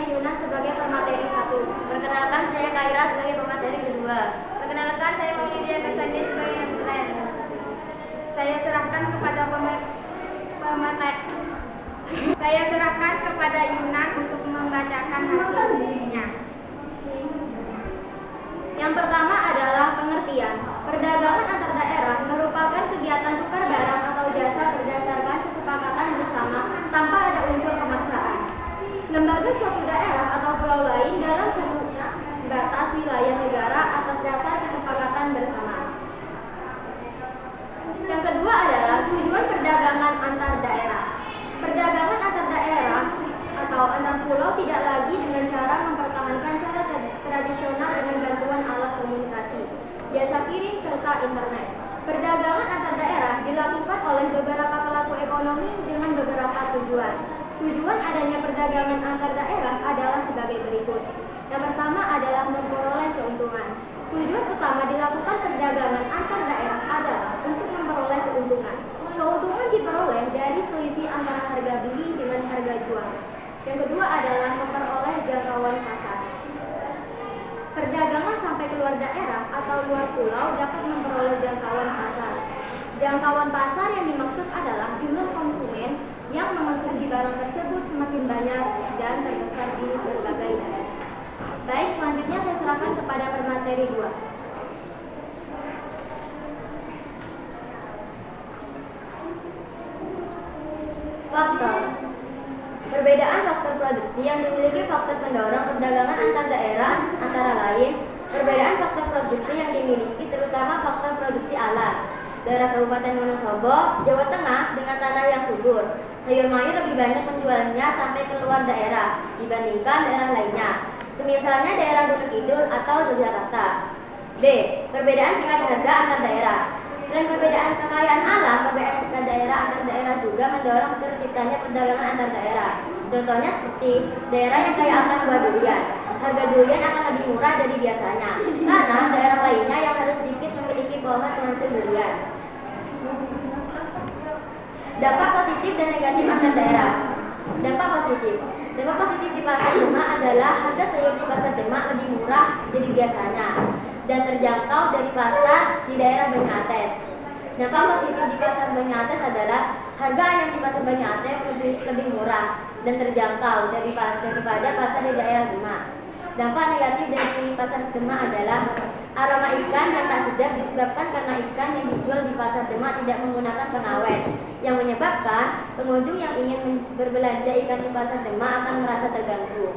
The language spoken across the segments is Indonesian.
Yunan sebagai pemateri 1. Perkenalkan, saya Kaira sebagai pemateri kedua. Perkenalkan, saya Maulidia Kasandi sebagai pemateri. Saya serahkan kepada Saya serahkan kepada Yunan untuk membacakan hasilnya. Yang pertama adalah pengertian. Perdagangan antar daerah merupakan kegiatan tukar barang atau jasa berdasarkan kesepakatan bersama tanpa ada unsur pemaksaan. Lembaga suatu daerah atau pulau lain dalam satu batas wilayah negara atas dasar kesepakatan bersama. Yang kedua adalah tujuan perdagangan antar daerah. Perdagangan antar daerah atau antar pulau tidak lagi dengan cara mempertahankan cara tradisional dengan bantuan alat komunikasi, jasa kirim, serta internet. Perdagangan antar daerah dilakukan oleh beberapa pelaku ekonomi dengan beberapa tujuan. Tujuan adanya perdagangan antar daerah adalah sebagai berikut. Yang pertama adalah memperoleh keuntungan. Tujuan utama dilakukan perdagangan antar daerah adalah untuk memperoleh keuntungan. Keuntungan diperoleh dari selisih antara harga beli dengan harga jual. Yang kedua adalah memperoleh jangkauan pasar. Perdagangan sampai keluar daerah atau luar pulau dapat memperoleh jangkauan pasar. Jangkauan pasar yang dimaksud adalah jumlah konsumen yang mengonsumsi barang tersebut semakin banyak dan terbesar di berbagai daerah. Baik, selanjutnya saya serahkan kepada pemateri 2. Faktor. Perbedaan faktor produksi yang dimiliki faktor pendorong perdagangan antar daerah antara lain, perbedaan faktor produksi yang dimiliki terutama faktor produksi alam. Daerah Kabupaten Wonosobo, Jawa Tengah dengan tanah yang subur, sayur mayur lebih banyak penjualnya sampai keluar daerah dibandingkan daerah lainnya. Semisalnya daerah Gunung Kidul atau Yogyakarta. B. Perbedaan tingkat harga antar daerah. Selain perbedaan kekayaan alam, perbedaan tingkat daerah antar daerah juga mendorong terciptanya perdagangan antar daerah. Contohnya seperti daerah yang kaya akan buah durian, harga durian akan lebih murah dari biasanya, karena daerah lainnya yang harus sedikit memiliki pohon penghasil durian. Dampak positif dan negatif antar daerah. Dampak positif. Dampak positif di pasar Demak adalah harga sayur di pasar Demak lebih murah dari biasanya dan terjangkau dari pasar di daerah Banyu-Ates. Dampak positif di pasar Banyu-Ates adalah harga ayam di pasar Banyu-Ates lebih murah dan terjangkau daripada pasar di daerah Demak. Dampak negatif dari pasar Demak adalah aroma ikan yang tak sedap disebabkan karena ikan yang dijual di pasar Demak tidak menggunakan pengawet, yang menyebabkan pengunjung yang ingin berbelanja ikan di pasar Demak akan merasa terganggu.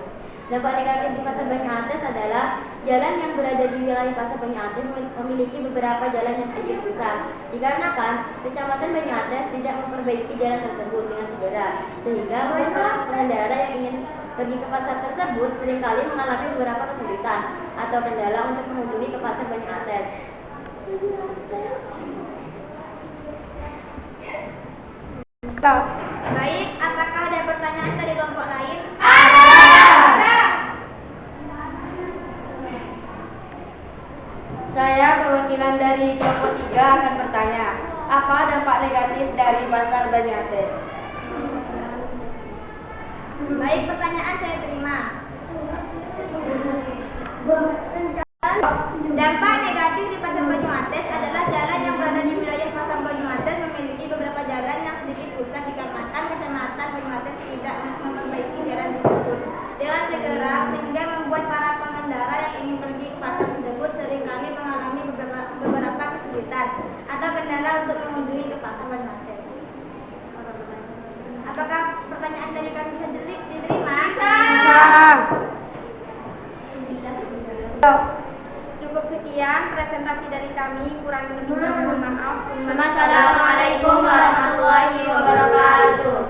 Dampak negatif di pasar Banyu-Ates adalah jalan yang berada di wilayah pasar Banyu-Ates memiliki beberapa jalan yang sedikit rusak, dikarenakan Kecamatan Banyu-Ates tidak memperbaiki jalan tersebut dengan segera, sehingga para pengendara yang ingin pergi ke pasar tersebut seringkali mengalami beberapa kesulitan atau kendala untuk mengunjungi ke pasar Banyu-Ates. Baik, apakah ada pertanyaan dari kelompok lain? Saya perwakilan dari kelompok 3 akan bertanya, apa dampak negatif dari pasar Banyu-Ates? Baik, pertanyaan saya terima. Dampak negatif di pasar Banyu-Ates adalah jalan yang berada di wilayah pasar Banyu-Ates memiliki beberapa jalan yang sedikit rusak dikarenakan Kecamatan Banyu-Ates tidak memperbaiki jalan tersebut dengan segera, sehingga membuat para pengendara yang ingin pergi ke pasar tersebut seringkali mengalami beberapa kesulitan atau kendala untuk mengunjungi ke pasar Banyu-Ates. Apakah pertanyaan dari kami bisa diterima? Cukup sekian presentasi dari kami, kurang lebihnya mohon maaf. Assalamualaikum warahmatullahi wabarakatuh.